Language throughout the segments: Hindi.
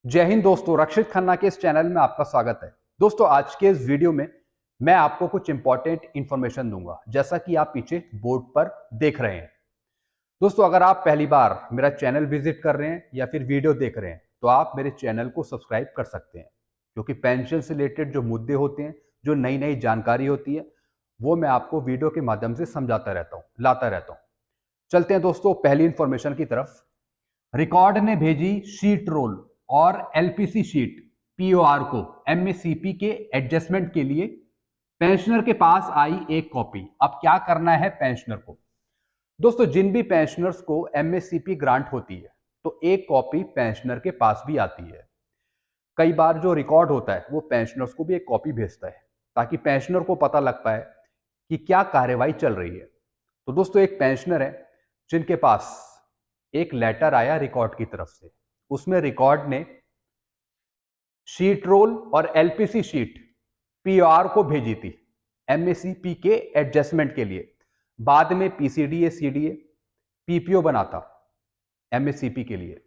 जय हिंद दोस्तों, रक्षित खन्ना के इस चैनल में आपका स्वागत है। दोस्तों, आज के इस वीडियो में मैं आपको कुछ इंपॉर्टेंट इंफॉर्मेशन दूंगा, जैसा कि आप पीछे बोर्ड पर देख रहे हैं। दोस्तों, अगर आप पहली बार मेरा चैनल विजिट कर रहे हैं या फिर वीडियो देख रहे हैं तो आप मेरे चैनल को सब्सक्राइब कर सकते हैं, क्योंकि पेंशन से रिलेटेड जो मुद्दे होते हैं, जो नई नई जानकारी होती है, वो मैं आपको वीडियो के माध्यम से समझाता रहता हूँ, लाता रहता हूँ। चलते हैं दोस्तों पहली इंफॉर्मेशन की तरफ। रिकॉर्ड ने भेजी शीट रोल और एलपीसी शीट पीओआर को एमएससीपी के एडजस्टमेंट के लिए। पेंशनर के पास आई एक कॉपी। अब क्या करना है पेंशनर को? दोस्तों, जिन भी पेंशनर्स को एमएससीपी ग्रांट होती है तो एक कॉपी पेंशनर के पास भी आती है। कई बार जो रिकॉर्ड होता है वो पेंशनर्स को भी एक कॉपी भेजता है, ताकि पेंशनर को पता लग पाए कि क्या कार्यवाही चल रही है। तो दोस्तों, एक पेंशनर है जिनके पास एक लेटर आया रिकॉर्ड की तरफ से। उसमें रिकॉर्ड ने शीट रोल और एलपीसी शीट पीआर को भेजी थी एमएससीपी के एडजस्टमेंट के लिए। बाद में पीसीडीए सीडीए पीपीओ बना था एमएससीपी के लिए,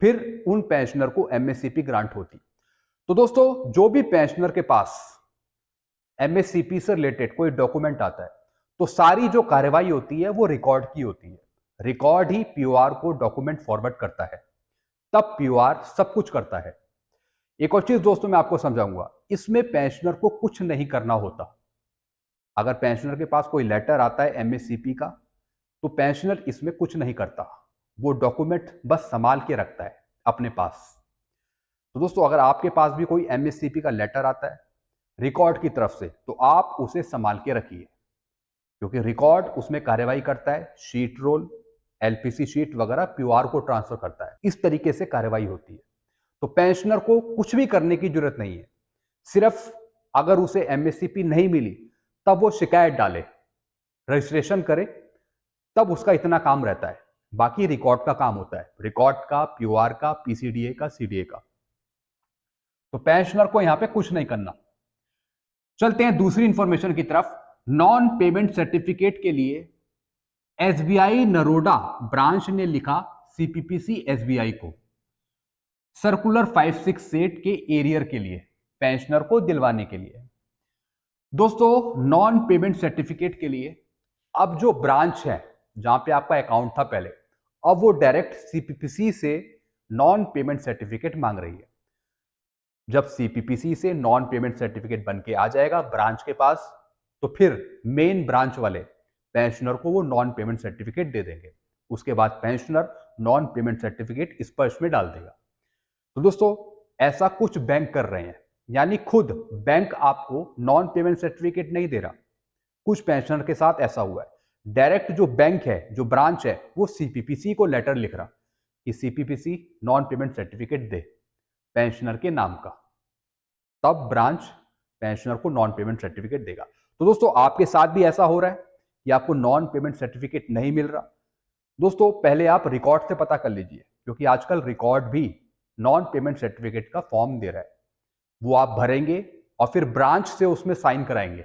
फिर उन पेंशनर को एमएससीपी ग्रांट होती। तो दोस्तों, जो भी पेंशनर के पास एमएससीपी से रिलेटेड कोई डॉक्यूमेंट आता है तो सारी जो कार्यवाही होती है वो रिकॉर्ड की होती है। रिकॉर्ड ही पीओआर को डॉक्यूमेंट फॉरवर्ड करता है, तब पीओआर सब कुछ करता है। एक और चीज दोस्तों मैं आपको समझाऊंगा, इसमें पेंशनर को कुछ नहीं करना होता। अगर पेंशनर के पास कोई लेटर आता है एमएससीपी का तो पेंशनर इसमें कुछ नहीं करता, वो डॉक्यूमेंट बस संभाल के रखता है अपने पास। तो दोस्तों, अगर आपके पास भी कोई एमएससीपी का लेटर आता है रिकॉर्ड की तरफ से तो आप उसे संभाल के रखिए, क्योंकि रिकॉर्ड उसमें कार्यवाही करता है। शीट रोल, एलपीसी शीट वगैरह पीओआर को ट्रांसफर करता है। इस तरीके से कार्यवाही होती है। तो पेंशनर को कुछ भी करने की जरूरत नहीं है। सिर्फ अगर उसे एमएससीपी नहीं मिली तब वो शिकायत डाले, रजिस्ट्रेशन करे, तब उसका इतना काम रहता है। बाकी रिकॉर्ड का काम होता है, रिकॉर्ड का, पीओआर का, पीसीडीए का, सीडीए का। तो पेंशनर को यहां पे कुछ नहीं करना। चलते हैं दूसरी इंफॉर्मेशन की तरफ। नॉन पेमेंट सर्टिफिकेट के लिए एसबीआई नरोडा ब्रांच ने लिखा सीपीपीसी एसबीआई को सर्कुलर 568 के एरियर के लिए, पेंशनर को दिलवाने के लिए। दोस्तों, नॉन पेमेंट सर्टिफिकेट के लिए अब जो ब्रांच है जहां पे आपका अकाउंट था पहले, अब वो डायरेक्ट सीपीपीसी से नॉन पेमेंट सर्टिफिकेट मांग रही है। जब सीपीपीसी से नॉन पेमेंट सर्टिफिकेट बन के आ जाएगा ब्रांच के पास, तो फिर मेन ब्रांच वाले पेंशनर को वो नॉन पेमेंट सर्टिफिकेट दे देंगे। उसके बाद पेंशनर नॉन पेमेंट सर्टिफिकेट स्पर्श में डाल देगा। तो दोस्तों, ऐसा कुछ बैंक कर रहे हैं, यानी खुद बैंक आपको नॉन पेमेंट सर्टिफिकेट नहीं दे रहा। कुछ पेंशनर के साथ ऐसा हुआ है, डायरेक्ट जो बैंक है, जो ब्रांच है, वो सीपीपीसी को लेटर लिख रहा कि सीपीपीसी नॉन पेमेंट सर्टिफिकेट दे पेंशनर के नाम का, तब ब्रांच पेंशनर को नॉन पेमेंट सर्टिफिकेट देगा। तो दोस्तों, आपके साथ भी ऐसा हो रहा है कि आपको नॉन पेमेंट सर्टिफिकेट नहीं मिल रहा? दोस्तों, पहले आप रिकॉर्ड से पता कर लीजिए, क्योंकि आजकल रिकॉर्ड भी नॉन पेमेंट सर्टिफिकेट का फॉर्म दे रहा है। वो आप भरेंगे और फिर ब्रांच से उसमें साइन कराएंगे,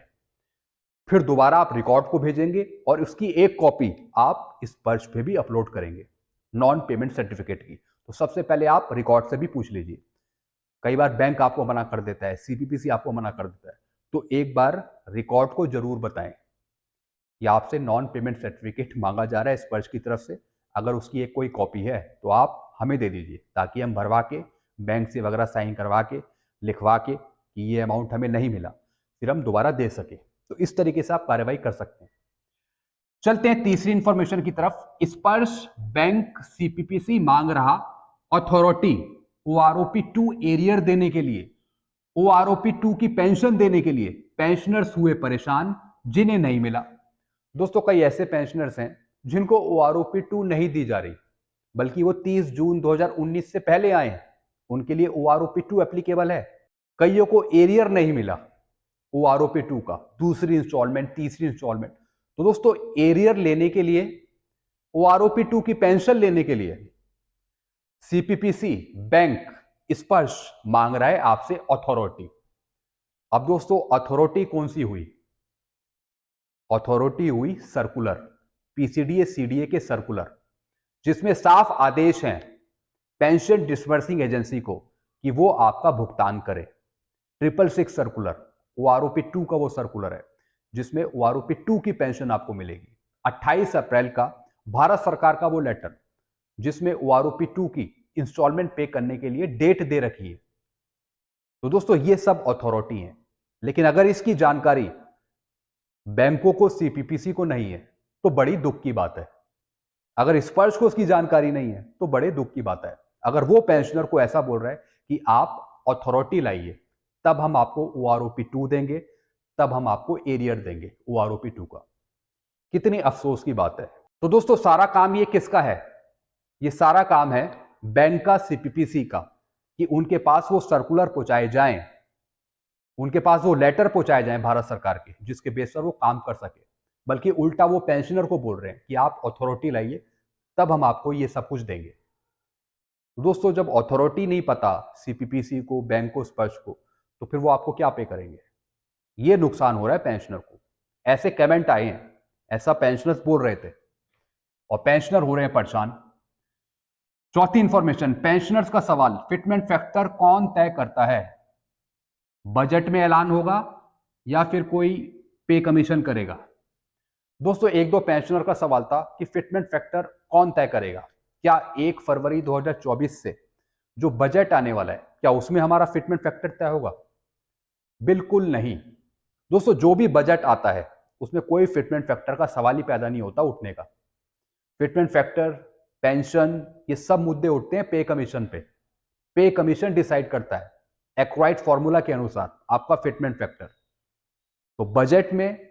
फिर दोबारा आप रिकॉर्ड को भेजेंगे और उसकी एक कॉपी आप इस पर्च पे भी अपलोड करेंगे नॉन पेमेंट सर्टिफिकेट की। तो सबसे पहले आप रिकॉर्ड से भी पूछ लीजिए। कई बार बैंक आपको मना कर देता है, सीपीपीसी आपको मना कर देता है, तो एक बार रिकॉर्ड को जरूर बताएं कि आपसे नॉन पेमेंट सर्टिफिकेट मांगा जा रहा है इस पर्च की तरफ से। अगर उसकी एक कोई कॉपी है तो आप हमें दे दीजिए, ताकि हम भरवा के बैंक से वगैरह साइन करवा के लिखवा के कि ये अमाउंट हमें नहीं मिला, फिर हम दोबारा दे सके। तो इस तरीके से आप कार्रवाई कर सकते हैं। चलते हैं तीसरी इंफॉर्मेशन की तरफ। स्पर्श बैंक सीपीपीसी मांग रहा अथॉरिटी ओआरओपी 2 एरियर देने के लिए, ओआरओपी 2 की पेंशन देने के लिए। पेंशनर्स हुए परेशान जिन्हें नहीं मिला। दोस्तों, कई ऐसे पेंशनर्स हैं जिनको ओआरओपी 2 नहीं दी जा रही, बल्कि वो 30 जून 2019 से पहले आए हैं, उनके लिए ओआरओपी 2 एप्लीकेबल है। कईयों को एरियर नहीं मिला ओआरओपी 2 का, दूसरी इंस्टॉलमेंट, तीसरी इंस्टॉलमेंट। तो दोस्तों, एरियर लेने के लिए, ओआरओपी 2 की पेंशन लेने के लिए सीपीपीसी बैंक स्पर्श मांग रहा है आपसे अथॉरिटी। अब दोस्तों, अथॉरिटी कौन सी हुई? अथॉरिटी हुई सर्कुलर, पीसीडीए सीडीए के सर्कुलर, जिसमें साफ आदेश हैं पेंशन डिसबर्सिंग एजेंसी को कि वो आपका भुगतान करे। 666 सर्कुलर OROP-2 का वो सर्कुलर है जिसमें OROP-2 की पेंशन आपको मिलेगी। 28 अप्रैल का भारत सरकार का वो लेटर जिसमें OROP-2 की इंस्टॉलमेंट पे करने के लिए डेट दे रखी है। तो दोस्तों ये सब अथॉरिटी है, लेकिन अगर इसकी जानकारी बैंकों को, CPPC को नहीं है तो बड़ी दुख की बात है। अगर स्पर्श को उसकी जानकारी नहीं है तो बड़े दुख की बात है। अगर वो पेंशनर को ऐसा बोल रहा है कि आप अथॉरिटी लाइए तब हम आपको OROP-2 देंगे, तब हम आपको एरियर देंगे OROP-2 का, कितनी अफसोस की बात है। तो दोस्तों सारा काम ये किसका है? ये सारा काम है बैंक का, CPPC का, कि उनके पास वो सर्कुलर पहुंचाए जाएं, उनके पास वो लेटर पहुंचाए जाएं भारत सरकार के, जिसके बेस पर वो काम कर सके। बल्कि उल्टा वो पेंशनर को बोल रहे हैं कि आप अथॉरिटी लाइए तब हम आपको ये सब कुछ देंगे। दोस्तों जब अथॉरिटी नहीं पता CPPC को, बैंक को, स्पर्श को, तो फिर वो आपको क्या पे करेंगे? ये नुकसान हो रहा है पेंशनर को। ऐसे कमेंट आए हैं, ऐसा पेंशनर्स बोल रहे थे और पेंशनर हो रहे हैं परेशान। चौथी इंफॉर्मेशन, पेंशनर्स का सवाल, फिटमेंट फैक्टर कौन तय करता है? बजट में ऐलान होगा या फिर कोई पे कमीशन करेगा? दोस्तों एक दो पेंशनर का सवाल था कि फिटमेंट फैक्टर कौन तय करेगा। क्या 1 फरवरी 2024 से जो बजट आने वाला है, क्या उसमें हमारा फिटमेंट फैक्टर तय होगा? बिल्कुल नहीं दोस्तों, जो भी बजट आता है उसमें कोई फिटमेंट फैक्टर का सवाल ही पैदा नहीं होता उठने का। फिटमेंट फैक्टर, पेंशन, ये सब मुद्दे उठते हैं पे कमीशन पे। पे कमीशन डिसाइड करता है एक्वाइट फॉर्मूला के अनुसार आपका फिटमेंट फैक्टर। तो बजट में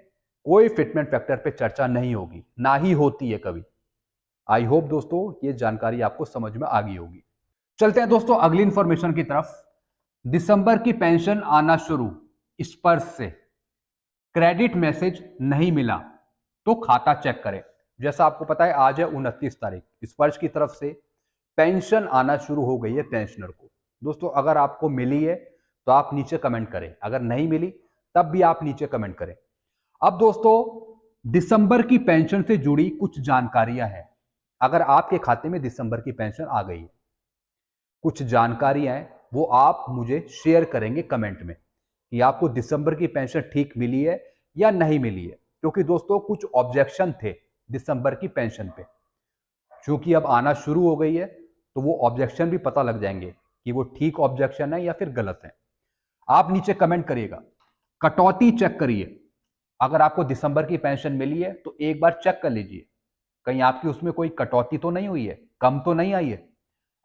कोई फिटमेंट फैक्टर पे चर्चा नहीं होगी, ना ही होती है कभी। आई होप दोस्तों ये जानकारी आपको समझ में आ गई होगी। चलते हैं दोस्तों अगली इंफॉर्मेशन की तरफ। दिसंबर की पेंशन आना शुरू, स्पर्श से क्रेडिट मैसेज नहीं मिला तो खाता चेक करें। जैसा आपको पता है आज है 29 तारीख, स्पर्श की तरफ से पेंशन आना शुरू हो गई है पेंशनर को। दोस्तों अगर आपको मिली है तो आप नीचे कमेंट करें, अगर नहीं मिली तब भी आप नीचे कमेंट करें। अब दोस्तों दिसंबर की पेंशन से जुड़ी कुछ जानकारियां हैं। अगर आपके खाते में दिसंबर की पेंशन आ गई है, कुछ जानकारियां हैं वो आप मुझे शेयर करेंगे कमेंट में कि आपको दिसंबर की पेंशन ठीक मिली है या नहीं मिली है। क्योंकि दोस्तों कुछ ऑब्जेक्शन थे दिसंबर की पेंशन पे, क्योंकि अब आना शुरू हो गई है तो वो ऑब्जेक्शन भी पता लग जाएंगे कि वो ठीक ऑब्जेक्शन है या फिर गलत है। आप नीचे कमेंट करिएगा। कटौती चेक करिए, अगर आपको दिसंबर की पेंशन मिली है तो एक बार चेक कर लीजिए कहीं आपकी उसमें कोई कटौती तो नहीं हुई है, कम तो नहीं आई है।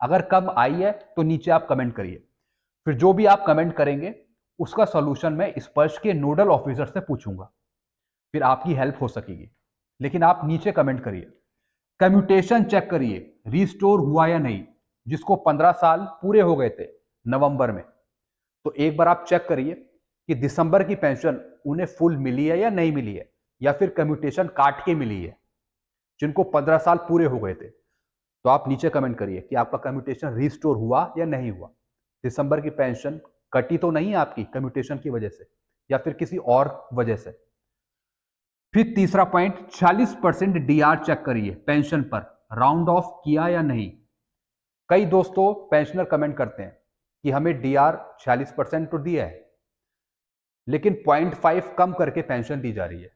अगर कम आई है तो नीचे आप कमेंट करिए। फिर जो भी आप कमेंट करेंगे उसका सॉल्यूशन मैं स्पर्श के नोडल ऑफिसर से पूछूंगा, फिर आपकी हेल्प हो सकेगी। लेकिन आप नीचे कमेंट करिए। कम्यूटेशन चेक करिए, रिस्टोर हुआ या नहीं, जिसको 15 साल पूरे हो गए थे नवंबर में, तो एक बार आप चेक करिए कि दिसंबर की पेंशन उन्हें फुल मिली है या नहीं मिली है, या फिर कम्यूटेशन काट के मिली है जिनको 15 साल पूरे हो गए थे। तो आप नीचे कमेंट करिए कि आपका कम्यूटेशन रिस्टोर हुआ या नहीं हुआ, दिसंबर की पेंशन कटी तो नहीं है आपकी कम्यूटेशन की वजह से या फिर किसी और वजह से। फिर तीसरा पॉइंट, 46% DR चेक करिए पेंशन पर, राउंड ऑफ किया या नहीं। कई दोस्तों पेंशनर कमेंट करते हैं कि हमें DR 46% तो दिया है लेकिन 0.5 कम करके पेंशन दी जा रही है।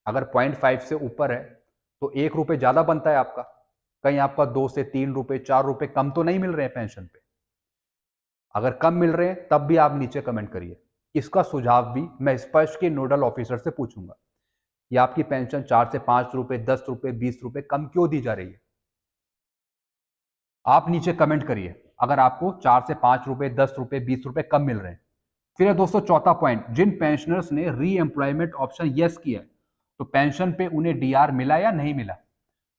अगर 0.5 से ऊपर है तो 1 रुपये ज्यादा बनता है आपका, कहीं आपका 2 से 3 रुपये 4 रुपये कम तो नहीं मिल रहे हैं पेंशन पे। अगर कम मिल रहे हैं तब भी आप नीचे कमेंट करिए। इसका सुझाव भी मैं स्पर्श के नोडल ऑफिसर से पूछूंगा कि आपकी पेंशन 4 से 5 रुपए, 10 रुपए, 20 रुपए कम क्यों दी जा रही है। आप नीचे कमेंट करिए अगर आपको 4 से 5 रुपए, 10 रुपए, 20 रुपए कम मिल रहे हैं। फिर है दोस्तों चौथा पॉइंट, जिन पेंशनर्स ने री एम्प्लॉयमेंट ऑप्शन यस किया तो पेंशन पे उन्हें DR मिला या नहीं मिला।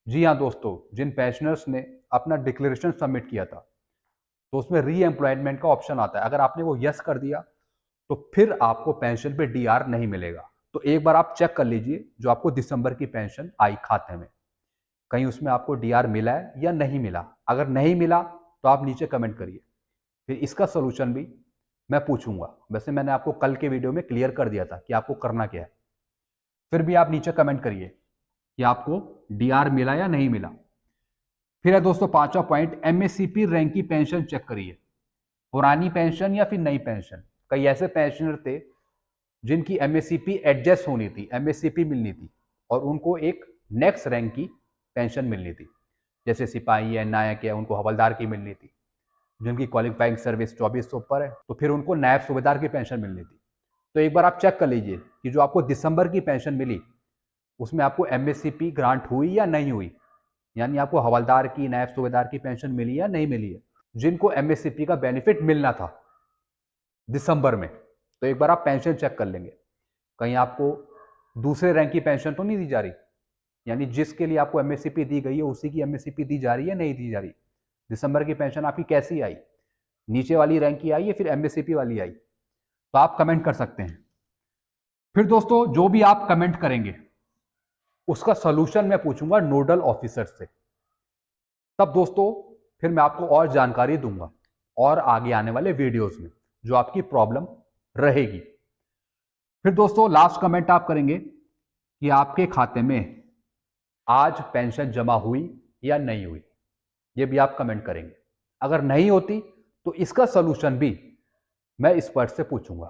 जी हाँ दोस्तों, जिन पेंशनर्स ने अपना डिक्लेरेशन सबमिट किया था तो उसमें री एम्प्लॉयमेंट का ऑप्शन आता है। अगर आपने वो यस कर दिया तो फिर आपको पेंशन पे DR नहीं मिलेगा। तो एक बार आप चेक कर लीजिए जो आपको दिसंबर की पेंशन आई खाते में, कहीं उसमें आपको DR मिला है या नहीं मिला। अगर नहीं मिला तो आप नीचे कमेंट करिए, फिर इसका सोल्यूशन भी मैं पूछूंगा। वैसे मैंने आपको कल के वीडियो में क्लियर कर दिया था कि आपको करना क्या है, फिर भी आप नीचे कमेंट करिए कि आपको DR मिला या नहीं मिला। फिर है दोस्तों पांचवा पॉइंट, MACP रैंक की पेंशन चेक करिए। पुरानी पेंशन या फिर नई पेंशन। कई ऐसे पेंशनर थे जिनकी एमएससीपी एडजस्ट होनी थी, एमएससीपी मिलनी थी और उनको एक नेक्स्ट रैंक की पेंशन मिलनी थी, जैसे सिपाही है, नायक है, उनको हवलदार की मिलनी थी। जिनकी क्वालिफाइंग सर्विस 24 से ऊपर है तो फिर उनको नायब सूबेदार की पेंशन मिलनी थी। तो एक बार आप चेक कर लीजिए कि जो आपको दिसंबर की पेंशन मिली उसमें आपको एमएससीपी ग्रांट हुई या नहीं हुई, यानी आपको हवलदार की, नायब सूबेदार की पेंशन मिली या नहीं मिली है, जिनको एमएससीपी का बेनिफिट मिलना था दिसंबर में। तो एक बार आप पेंशन चेक कर लेंगे, कहीं आपको दूसरे रैंक की पेंशन तो नहीं दी जा रही, यानी जिसके लिए आपको एमएससीपी दी गई है उसी की एमएससीपी दी जा रही है, नहीं दी जा रही। दिसंबर की पेंशन आपकी कैसी आई, नीचे वाली रैंक की आई या फिर एमएससीपी वाली आई, तो आप कमेंट कर सकते हैं। फिर दोस्तों जो भी आप कमेंट करेंगे उसका सॉल्यूशन मैं पूछूंगा नोडल ऑफिसर से। तब दोस्तों फिर मैं आपको और जानकारी दूंगा और आगे आने वाले वीडियोस में जो आपकी प्रॉब्लम रहेगी। फिर दोस्तों लास्ट कमेंट आप करेंगे कि आपके खाते में आज पेंशन जमा हुई या नहीं हुई, ये भी आप कमेंट करेंगे। अगर नहीं होती तो इसका सॉल्यूशन भी मैं इस पर से पूछूंगा।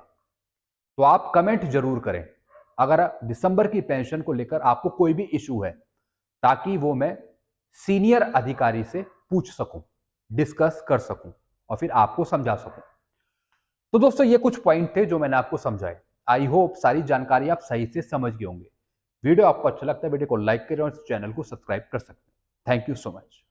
तो आप कमेंट जरूर करें अगर दिसंबर की पेंशन को लेकर आपको कोई भी इशू है, ताकि वो मैं सीनियर अधिकारी से पूछ सकूं, डिस्कस कर सकूं और फिर आपको समझा सकूं। तो दोस्तों ये कुछ पॉइंट थे जो मैंने आपको समझाए। आई होप सारी जानकारी आप सही से समझ गए होंगे। वीडियो आपको अच्छा लगता है वीडियो को लाइक करें और इस चैनल को सब्सक्राइब कर सकते हैं। Thank you so much.